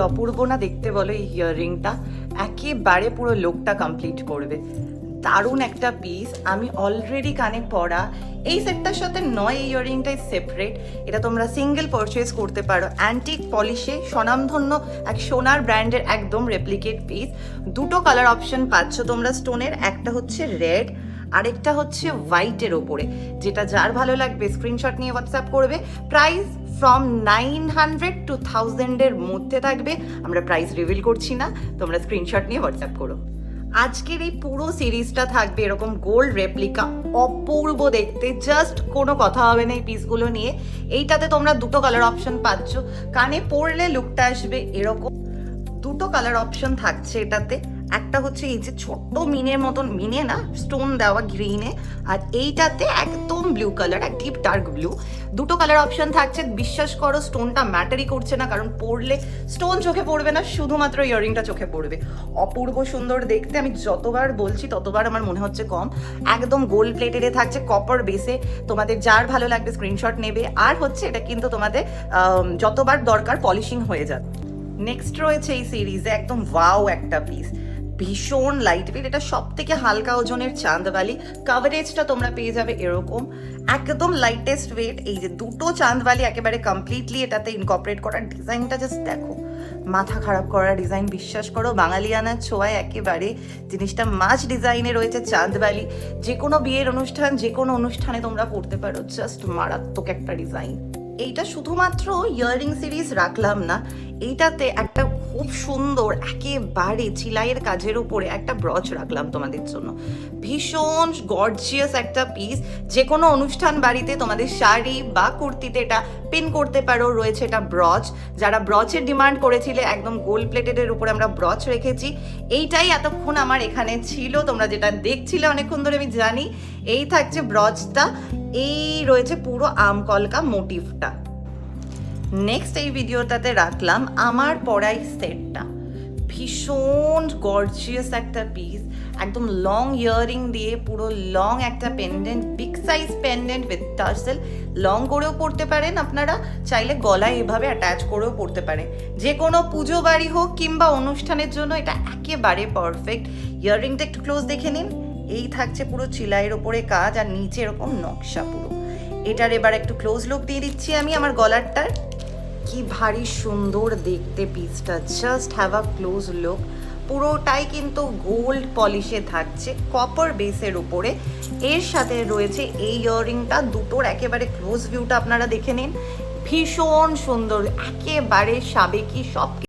অপূর্ব না দেখতে বলো এই ইয়াররিংটা, একেবারে পুরো লুকটা কমপ্লিট করবে। দারুণ একটা পিস, আমি অলরেডি কানে পরা। এই সেটটার সাথে নয়, এই ইয়াররিংটাই সেপারেট, এটা তোমরা সিঙ্গেল পারচেজ করতে পারো। অ্যান্টিক পলিশে স্বনামধন্য এক সোনার ব্র্যান্ডের একদম রেপ্লিকেট পিস। দুটো কালার অপশন পাচ্ছ তোমরা স্টোনের, একটা হচ্ছে রেড, আরেকটা হচ্ছে হোয়াইটের ওপরে। যেটা যার ভালো লাগবে স্ক্রিনশট নিয়ে হোয়াটসঅ্যাপ করবে। প্রাইস ফ্রম 900 to 1000 এর মধ্যে থাকবে, আমরা প্রাইস রিভিল করছি না, তোমরা স্ক্রিনশট নিয়ে হোয়াটসঅ্যাপ করো। আজকের এই পুরো সিরিজটা থাকবে এরকম গোল্ড রেপ্লিকা, অপূর্ব দেখতে, জাস্ট কোনো কথা হবে না এই পিসগুলো নিয়ে। এইটাতে তোমরা দুটো কালার অপশন পাচ্ছ, কানে পরলে লুকটা আসবে এরকম। দুটো কালার অপশন থাকছে এটাতে, একটা হচ্ছে এই যে ছোট্ট মিনের মতন, মিনে না স্টোন দেওয়া গ্রিনে, আর এইটাতে একদম ব্লু কালার, এক ডিপ ডার্ক ব্লু। দুটো কালার অপশন থাকছে। বিশ্বাস করো স্টোনটা ম্যাটারই করছে না, কারণ পরলে স্টোন চোখে পড়বে না, শুধুমাত্র ইয়াররিংটা চোখে পড়বে। অপূর্ব সুন্দর দেখতে, আমি যতবার বলছি ততবার আমার মনে হচ্ছে কম। একদম গোল্ড প্লেটেডে থাকছে, কপার বেসে। তোমাদের যার ভালো লাগবে স্ক্রিনশট নেবে। আর হচ্ছে এটা কিন্তু তোমাদের যতবার দরকার পলিশিং হয়ে যাবে। নেক্সট রয়েছে এই সিরিজে একদম ওয়াও একটা পিস, ভীষণ লাইট ওয়েট, এটা সব থেকে হালকা ওজনের চাঁদবালি। কাভারেজটা তোমরা পেয়ে যাবে এরকম, একদম লাইটেস্ট ওয়েট। এই যে দুটো চাঁদবালি একেবারে কমপ্লিটলি এটাতে ইনকর্পোরেট করার, ডিজাইনটা জাস্ট দেখো, মাথা খারাপ করা ডিজাইন। বিশ্বাস করো বাঙালিয়ানার ছোঁয়ায় একেবারে জিনিসটা মাছ ডিজাইনে রয়েছে চাঁদবালি। যে কোনো বিয়ের অনুষ্ঠান, যে কোনো অনুষ্ঠানে তোমরা পড়তে পারো, জাস্ট মারাত্মক একটা ডিজাইন। এইটা শুধুমাত্র ইয়াররিং সিরিজ রাখলাম না, এইটাতে একটা খুব সুন্দর একেবারে চিলাইয়ের কাজের উপরে একটা ব্রচ রাখলাম তোমাদের জন্য। ভীষণ গর্জিয়াস একটা পিস, যে কোনো অনুষ্ঠান বাড়িতে তোমাদের শাড়ি বা কুর্তিতে এটা পিন করতে পারো। রয়েছে এটা ব্রচ, যারা ব্রচের ডিমান্ড করেছিলে, একদম গোল্ড প্লেটেডের উপরে আমরা ব্রচ রেখেছি। এইটাই এতক্ষণ আমার এখানে ছিল, তোমরা যেটা দেখছিলে অনেকক্ষণ ধরে আমি জানি। এই থাকছে ব্রচটা, এই রয়েছে পুরো আমকলকা মোটিভটা। নেক্সট এই ভিডিওটাতে রাখলাম আমার পরাই সেটটা, ভীষণ গর্জিয়াস একটা পিস, একদম লং ইয়াররিং দিয়ে পুরো লং একটা pendant, big size pendant with tassel. Long করেও পরতে পারেন আপনারা, চাইলে গলায় এভাবে অ্যাটাচ করেও পরতে পারেন। যে কোনো পুজো বাড়ি হোক কিংবা অনুষ্ঠানের জন্য এটা একেবারে পারফেক্ট। ইয়াররিংটা একটু ক্লোজ দেখে নিন, এই থাকছে পুরো চিলাইয়ের ওপরে কাজ, আর নিচে এরকম নকশা পুরো। এটার এবার একটু ক্লোজ লুক দিয়ে দিচ্ছি আমি আমার গলারটার। কি ভারী সুন্দর দেখতে পিসটা, just have a close look. পুরোটাই কিন্তু গোল্ড পলিশে থাকছে, কপার বেসের উপরে। এর সাথে রয়েছে এই ইয়াররিংটা, দুটোর একেবারে ক্লোজ ভিউটা আপনারা দেখে নিন। ভীষণ সুন্দর, একেবারে সাবেকি সব